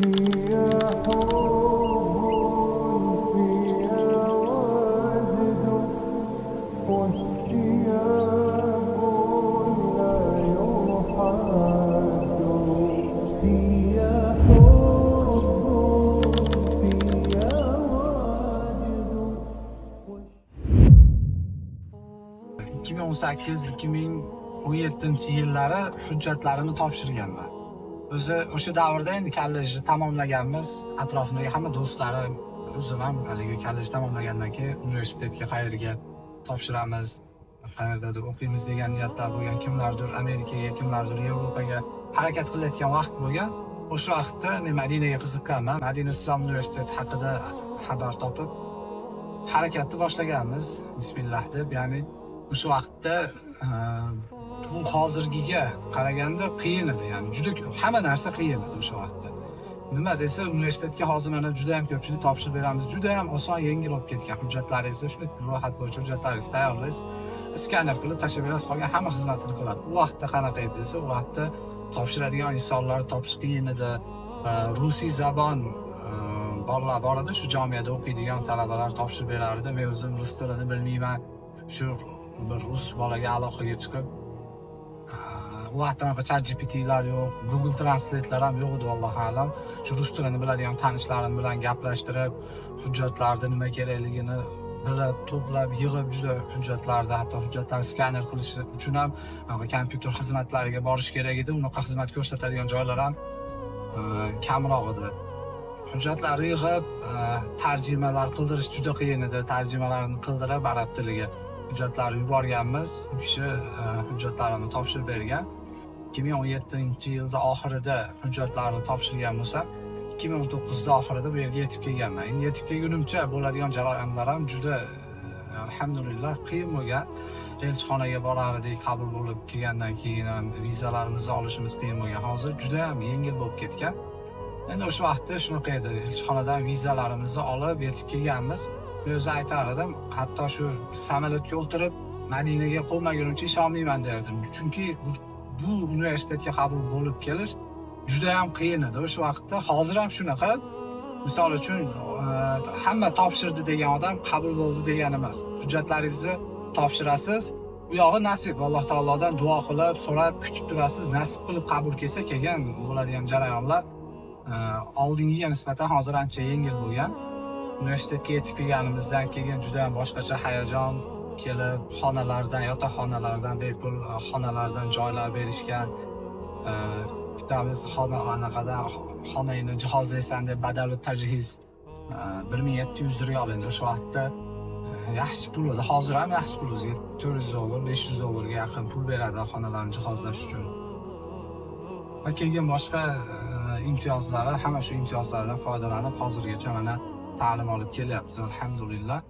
...2018-2017 hujjatlarimni topshirganman. O'zi o'sha davrda endi kollejni tamomlaganmiz. Atrofimdagi hamma do'stlarim, o'zim ham haligi kollejni tamomlagandan keyin universitetga qayerga topshiramiz, qayerdadir o'qiymiz degan niyatda bo'lgan. Kimlardir Amerikaga, kimlardir Yevropaga harakat qilayotgan vaqt bo'lgan. O'sha vaqtda men Madinaga qiziqqanman. Madina Islom universiteti haqida xabar topib harakatni boshlaganmiz. Bismillah deb, ya'ni o'sha vaqtda bu hozirgiga qaraganda qiyin edi, ya'ni juda hamma narsa qiyin edi o'sha vaqtda. Nima desa, universitetga hozir mana juda ham ko'pchilik topshirib beramiz. Juda ham oson, yengil bo'lib ketgan. Hujjatlaringizni shunday ro'yxat bo'yicha hujjatlaringizni tayyorlaysiz, skaner qilib tashlab berasiz, qolgan hamma xizmatini qiladi. U vaqtda qanaqa edi desa, u vaqtda topshiradigan insonlarni topish qiyin edi. Rusiy zabon bolalar bor edi, shu jamiada o'qiydigan talabalar topshirib berardi. Men o'zim rus tilini bilmayman. Shu bir rus bolaga aloqaga chiqib, u vaqtda ChatGPT'lar yo'q, Google Translate'lar ham yo'q edi, vallohu alam. Shu rus tilini biladigan tanishlarim bilan gaplashtirib, hujjatlarda nima kerakligini bilib, to'plab, yig'ib, juda hujjatlarda, hatto hujjatlarni skaner qilish uchun ham kompyuter xizmatlariga borish kerak edi. Unaqa xizmat ko'rsatadigan joylar ham kamroq edi. Hujjatlarni yig'ib, tarjimalar qildirish juda qiyin edi. Tarjimalarni qildirib arab tiliga hujjatlarni yuborganmiz. U kishi hujjatlarimni topshirib bergan. 2017-yilda oxirida hujjatlarni topshirgan bo'lsa, 2019da oxirida bu yerga yetib kelganman. Endi yetib kelgunimcha bo'ladigan jarayonlar ham juda alhamdulillah qiyin bo'lgan. Elchixonaga borardik, qabul bo'lib kelgandan keyin ham vizalarimizni olishimiz qiyin bo'lgan. Hozir juda ham yengil bo'lib ketgan. Endi o'sha vaqtda shunaqa edi. Elchixonadan vizalarimizni olib yetib kelganmiz. Men o'zi aytar edim, hatto shu samolyotga o'tirib Madinaga qo'ymagunimcha ishonmayman derdim. Chunki bu universitetga qabul bo'lib kelish juda ham qiyin edi o'sha vaqtda. Hozir ham shunaqa. Misol uchun hamma topshirdi degan odam qabul bo'ldi degan emas. Hujjatlaringizni topshirasiz, u yog'i nasib. Alloh taolodan duo qilib, so'rab, kutib turasiz. Nasib qilib qabul kelsa kelgan bo'ladigan jarayonlar oldingiga nisbatan hozir ancha yengil bo'lgan. Universitetga yetib kelganimizdan keyin juda ham boshqacha hayajon kelib, xonalardan, yotoqxonalardan bepul xonalardan joylar berishgan. Bittamiz anaqadan xonangni jihozlaysan deb badal tajhiz 1700 riyol endi o'sha vaqtda yaxshi pul edi. Hozir ham yaxshi pul, o'zi $400, $500 ga yaqin pul beradi xonalarni jihozlash uchun. Va keyin boshqa imtiyozlari, hamma shu imtiyozlardan foydalanib hozirgacha mana ta'lim olib kelyapmiz, alhamdulillah.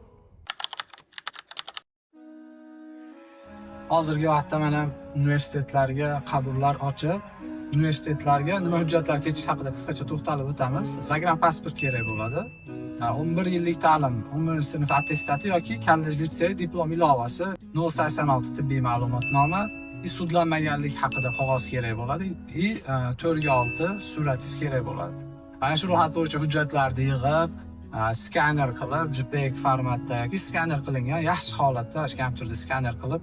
Hozirgi vaqtda mana universitetlarga qabullar ochib, universitetlarga nima hujjatlar ketish haqida qisqacha to'xtalib o'tamiz. Zagranipasport kerak bo'ladi. 11 yillik ta'lim, 11-sinf attestati yoki kollej litsey diplom ilovasi, 086 tibbiy ma'lumotnoma, sudlanmaganlik haqida qog'oz kerak bo'ladi, 4x6 suratingiz kerak bo'ladi. Mana shu ro'yxat bo'yicha hujjatlarni yig'ib, skaner qilib, JPEG formatda yoki skaner qilingan yaxshi holatda kompyuterda skaner qilib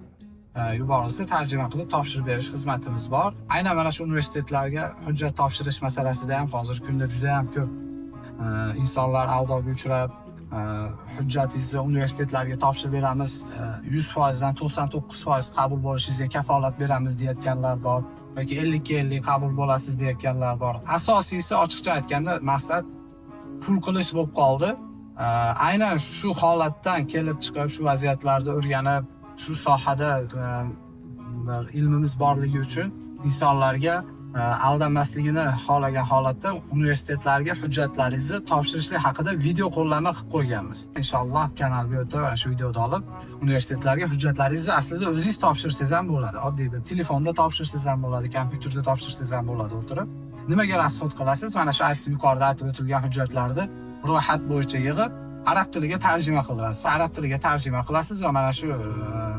yuborilsa, tarjima qilib topshirib berish xizmatimiz bor. Aynan mana shu universitetlarga hujjat topshirish masalasida ham hozirgi kunda juda ham ko'p insonlar aldovga uchrab, hujjatingizni universitetlarga topshirib beramiz, 100% dan 99% qabul bo'lishingizga kafolat beramiz deyotganlar bor yoki 50-50 qabul bo'lasiz deyotganlar bor. Asosiysi, ochiqcha aytganda, maqsad pul qilish bo'lib qoldi. Aynan shu holatdan kelib chiqib, shu vaziyatlarda o'rganib, shu sohada ilmimiz borligi uchun insonlarga aldanmasligini xohlagan holatda universitetlarga hujjatlaringizni topshirishlik haqida video qo'llanma qilib qo'yganmiz. Inshaalloh kanalga o'tib, shu videoni olib, universitetlarga hujjatlaringizni aslida o'zingiz topshirsangiz ham bo'ladi. Oddiy bir telefonda topshirsangiz ham bo'ladi, kompyuterda topshirsangiz ham bo'ladi o'tirib. Nimaga rasxod qilasiz? Mana shu yuqorida aytib o'tilgan hujjatlarni ro'yxat bo'yicha yig'ib, arab tiliga tarjima qilasiz. Arab tiliga tarjima qilasiz va mana shu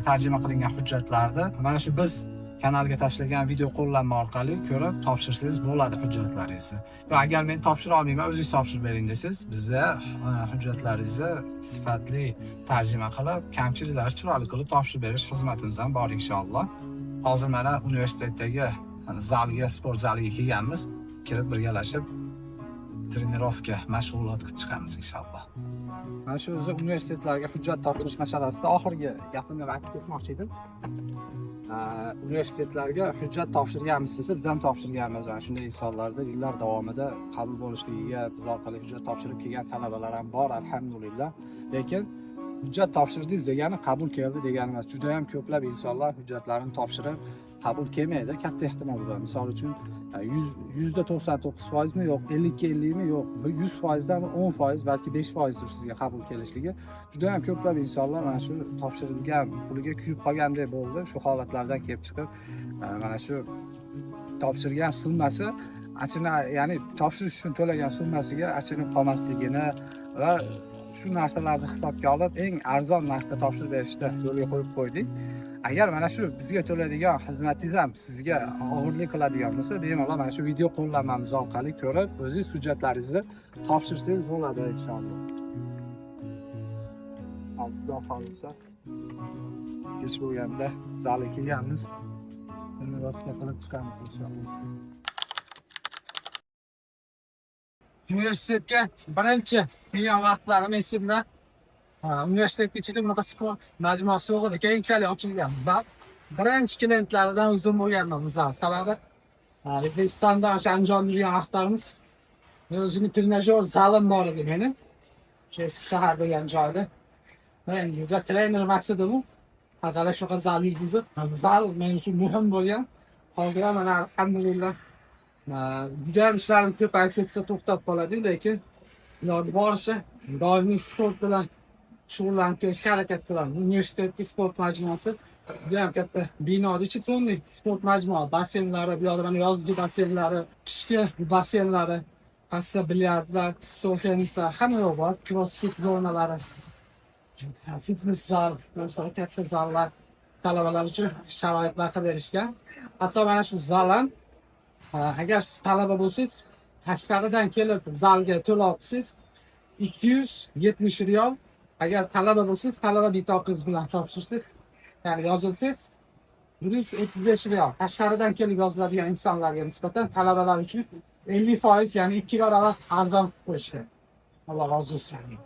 tarjima qilingan hujjatlarni, mana shu biz kanalga tashlagan video qo'llanma orqali ko'rib topshirsangiz bo'ladi hujjatlaringizni. Va agar men topshira olmayman, o'zingiz topshirib bering desangiz, bizda hujjatlaringizni sifatli tarjima qilib, kamchiliklarni chiroyli qilib topshirib berish xizmatimiz ham bor inshaalloh. Hozir mana universitetdagi zalga, sport zaliga kelganmiz. Kirib birgalashib trenirovka, mashg'ulot qilib chiqamiz inshaalloh. Mana shu o'zi universitetlarga hujjat topshirish masalasida oxirgi gapimni aytib ketmoqchi edim. Universitetlarga hujjat topshirganmiz desa, biz ham topshirganmiz. Mana shunday insonlarda yillar davomida qabul bo'lishligiga biz orqali hujjat topshirib kelgan talabalar ham bor, alhamdulillah. Lekin hujjat topshirdingiz degani qabul keldi degani emas. Juda ham ko'plab insonlar hujjatlarini topshirib qabul kelmaydi. Katta ehtimol bor. Misol uchun %99% mi yo'q, 50-50 mi yo'q, 100% dami, 10%, balki 5% dur sizga qabul kelishligi. Juda ham ko'plab insonlar mana shu topshirilgan puliga kuyib qolgandek bo'ldi. Shu holatlardan kelib chiqib, mana shu topshirgan summasi ya'ni topshirish uchun to'lagan summasiga achinib qolmasligini va shu narsalarni hisobga olib eng arzon narxda topshirib berishni yo'lga qo'yib qo'ydik. Agar mana shu bizga to'laydigan xizmatingiz ham sizga og'irlik qiladigan bo'lsa, bemalol mana shu video qo'llanmamiz orqali ko'rib, o'zingiz hujjatlaringizni topshirsangiz bo'ladi inshaalloh. Xudo xohlasa, kech bo'lganda zalga kelganmiz. Trenirovka qilib chiqamiz inshaalloh. Universitetga birinchi kelgan vaqtlarim esimda. Universitet ichida bunaqa sport majmuasi yo'q edi, keyinchalik ochilgan. Va birinchi klientlaridan o'zim bo'lganman misol. Sababi O'zbekistonda o'sha Andijonda yurgan vaqtlarimiz o'zimning trenajyor zalim bor edi meni. O'sha eski shahar degan joyda. Men juda trener emas edim u. Haqala shunaqa zal yurgizib, zal men uchun muhim bo'lgan. Hozir ham mana alhamdulillah juda ham ishlarim ko'payib ketsa to'xtab qoladi, lekin iloji boricha doimiy sport bilan shug'ullanib kelishga harakat qilaman. Universitetdagi sport majmuasi juda ham katta binoda ichi to'nlik sport majmua, basseynlari, bu yoqda mana yozgi basseynlari, qishki basseynlari, pastda bilyardlar, stol tennislar, hamma yoq bor. Crossfit zonalari, fitness zal, boshqa katta zallar talabalar uchun sharoitlar qilib berishgan. Hatto mana shu zal ham agar siz talaba bo'lsangiz, tashqaridan kelib zalga to'lov qilsangiz 270 riyol. Agar talaba bo'lsangiz, talaba bitoqingiz bilan topshirsangiz, ya'ni yozilsangiz 135 riyol. Tashqaridan kelib yoziladigan insonlarga nisbatan talabalar uchun 50%, ya'ni 2 barobar arzon qo'yishgan. Alloh rozi bo'lsin.